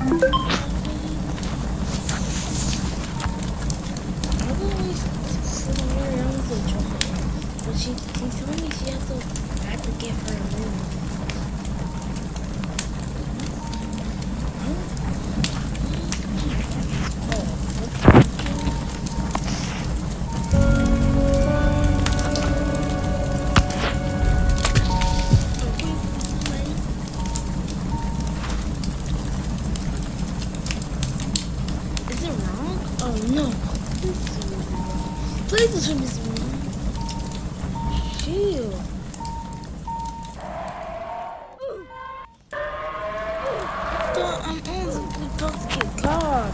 But she told me I have to give her a room. Is it wrong? Oh no. Please don't show me this wrong. Ew. I'm only supposed to get caught.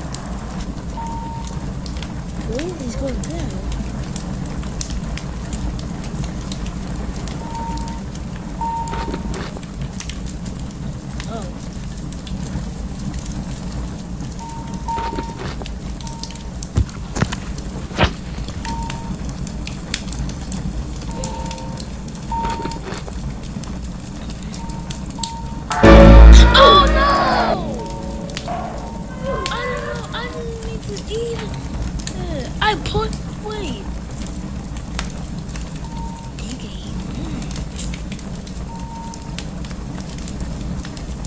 Where is these going down? Oh. Oh no! I didn't mean to eat it. Wait.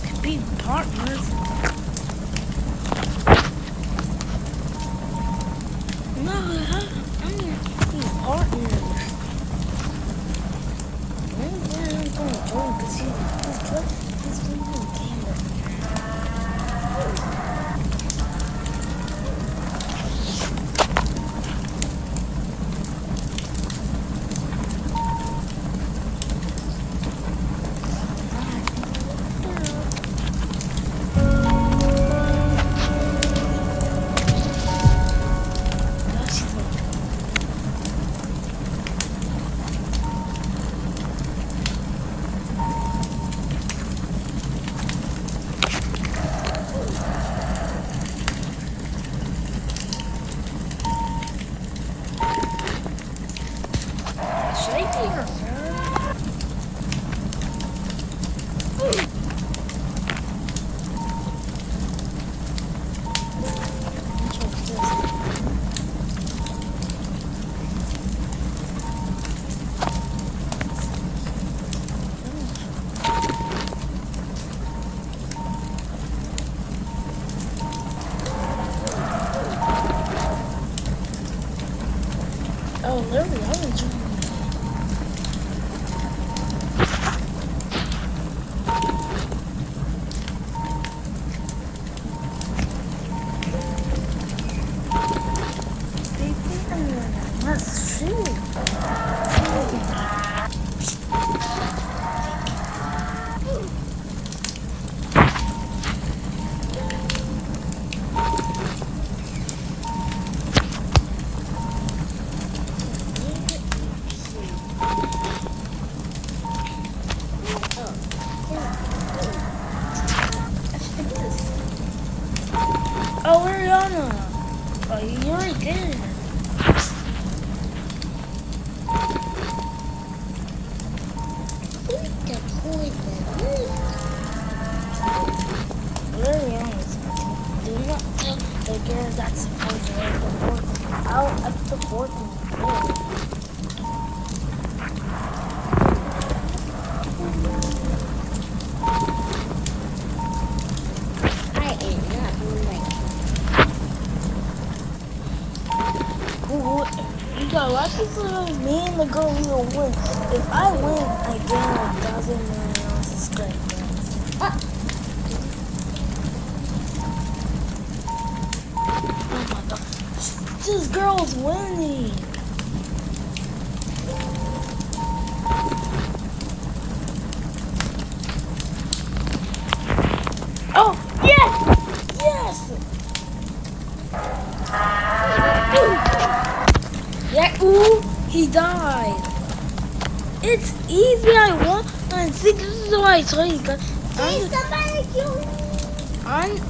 Could be partners. No, I'm gonna be partners. I'm going to join because he's playing the game right Oh, literally, I was doing let's shoot. Oh, Ariana! Oh, you already did. Ariana's do not take the girl that's supposed to work the board out at the board. You got lucky so me and the girl will win. If I win, I gain 1,000 million subscribers. Oh my god. This girl's winning. Oh, yes! Yes! Yeah, ooh, he died. It's easy, I won. And see, this is why I told you guys. Somebody kill me.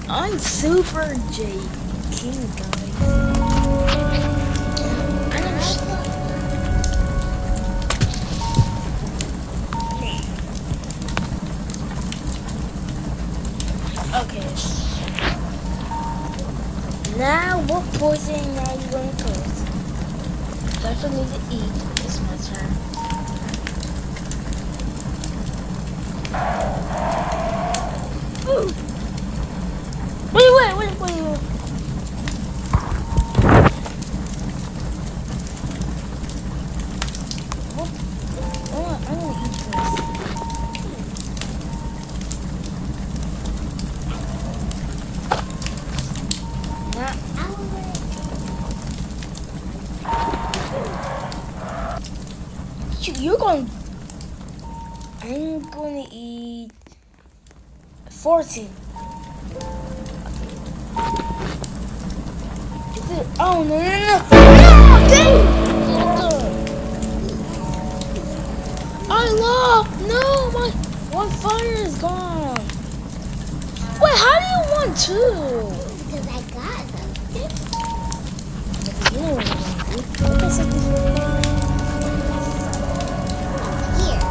I'm Super J King, guys. Okay. Now, what poison are you going to put? Time for me to eat. It's my turn. Ooh. Wait. What? I want to eat this. Now, you're going. I'm going to eat 14. Is it? Oh no! Dang! I lost. No, my fire is gone. Wait, how do you want two? Because I got them. You know what I'm going to do. Here.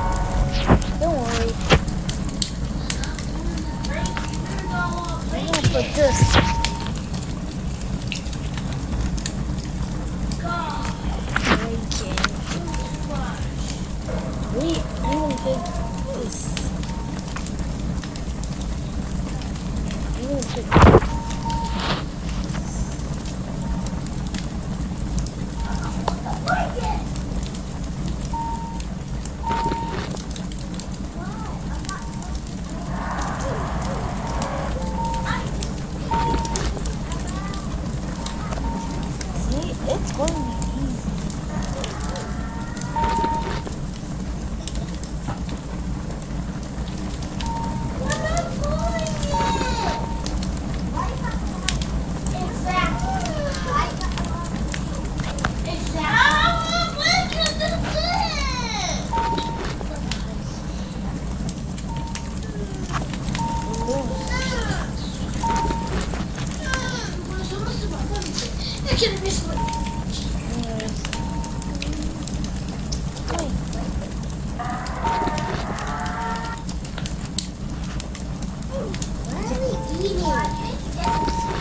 Don't worry. I'm gonna put this. Wait, I'm gonna put this. I'm gonna put see, it's going to be easy.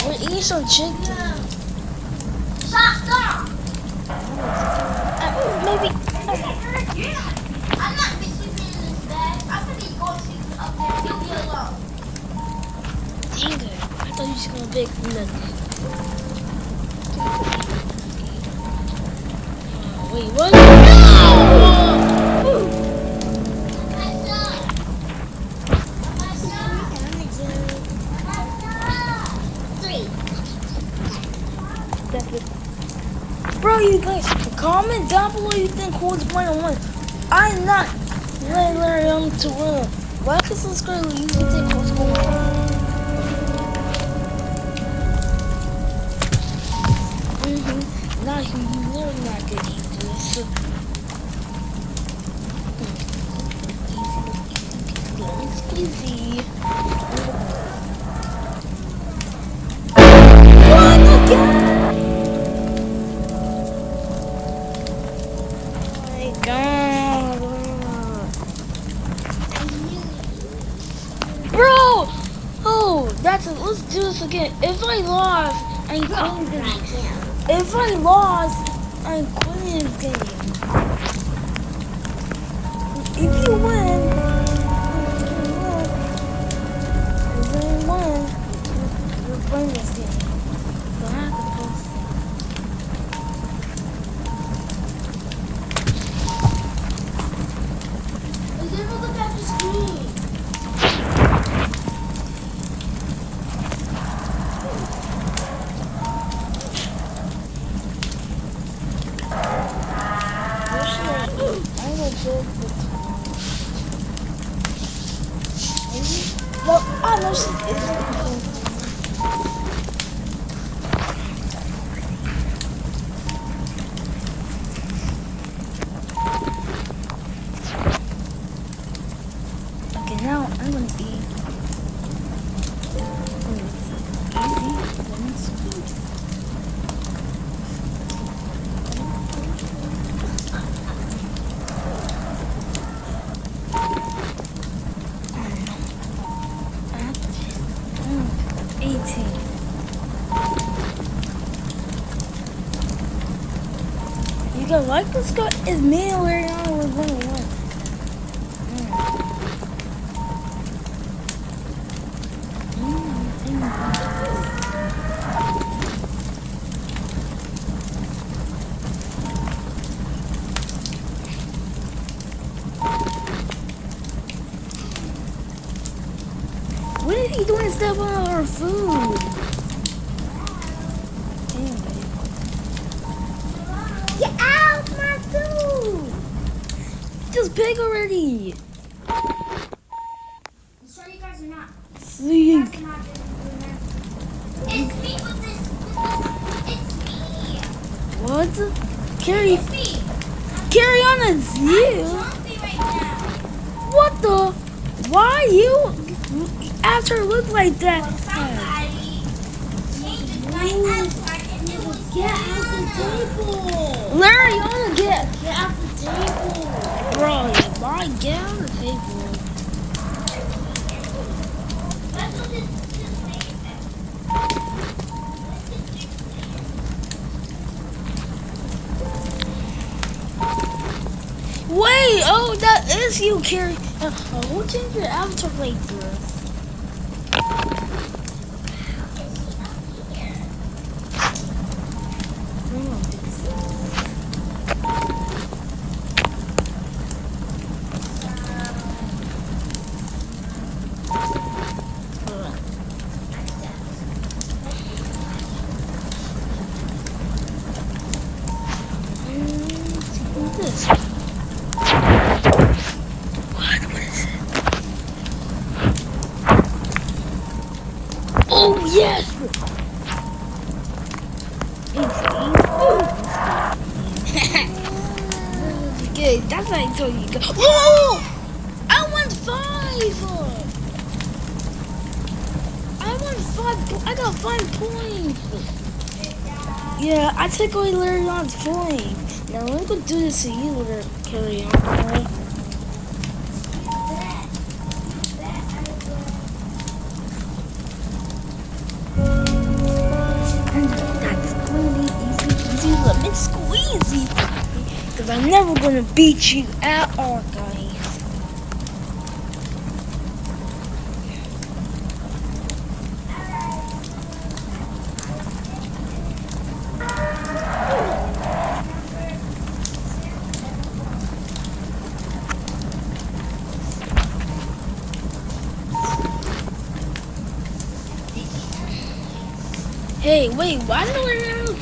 We're eating some chicken. Maybe. I'm not missing in this bag. I'm gonna be going up there. You'll be alone. Dang it. I thought you was gonna pick nothing. Wait, what? No! Bro, you guys comment down below you think who's playing and win. I'm not letting to win. Like and subscribe you think who's going to win. Now you're not gonna eat this. Easy. What again? Bro! Oh, that's it. Let's do this again. If I lost, I'm quitting this game. If I lost, I'm quitting this game. If you win, you're playing this game. So I have to post it. Look at the screen. Well, I know she is. Okay, now I'm gonna eat. Easy. Yo, like this guy is me and Lariana we're gonna win. What is he doing stuff on our food? Anyway. Get out my food! Just pick already! I'm sure you guys are not. Sleep. It's me with this. It's me. What? Carrie, It's me. carry on, it's I'm you! jumpy right now. What the? Why you after look like that? Well, somebody changed my avatar and it was Get out the table! Larry, you wanna get Get out the table! bro? Why get on the table? That's what this Wait, oh, that is you, Carrie. Who changed your avatar like this? What's this? What is it? Oh yes! It's good. That's what I told you. Oh! I won 5! I won 5. I got 5 points. Yeah, I took away Larion's points. Now let me go do this to you, little carry on. And that's going to be easy lemon squeezy. Because I'm never going to beat you at all, guys. Hey, wait, why do we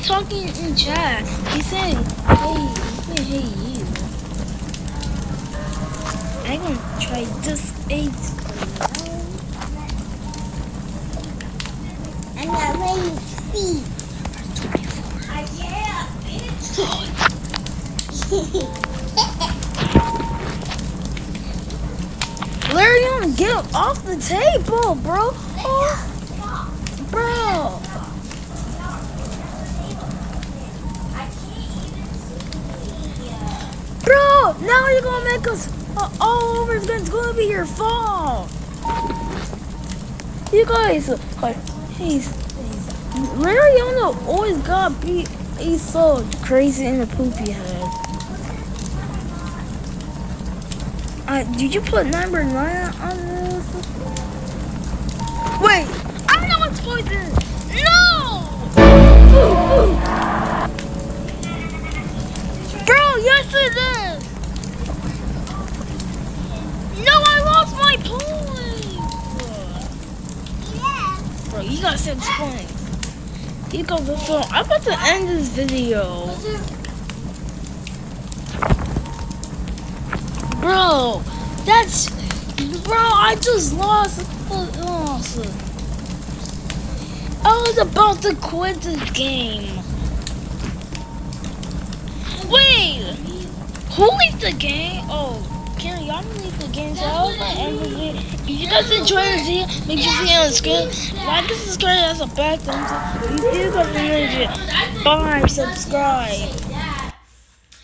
talking in chat? He said, hey, you. I'm gonna try this 8. I'm not ready to see. yeah, bitch. Larry, get off the table, bro. Oh, bro. Bro, now you're gonna make us all over. It's gonna be your fault. You guys, he's Lariana always got beat. He's so crazy in the poopy head. Did you put number 9 on this? Wait, I know it's poison. No! Bro, yes it is. No, I lost my points. Yeah. Bro, you got 6 points. You got the phone. I'm about to end this video. Bro, I just lost. I was about to quit this game. Wait, who leaves the game? Oh, Karen, y'all didn't leave the game. So I was gonna end the video. If you guys enjoyed the video, make sure you see on the screen. Like and subscribe as a back thumbs up. If you guys enjoyed it, bye, subscribe.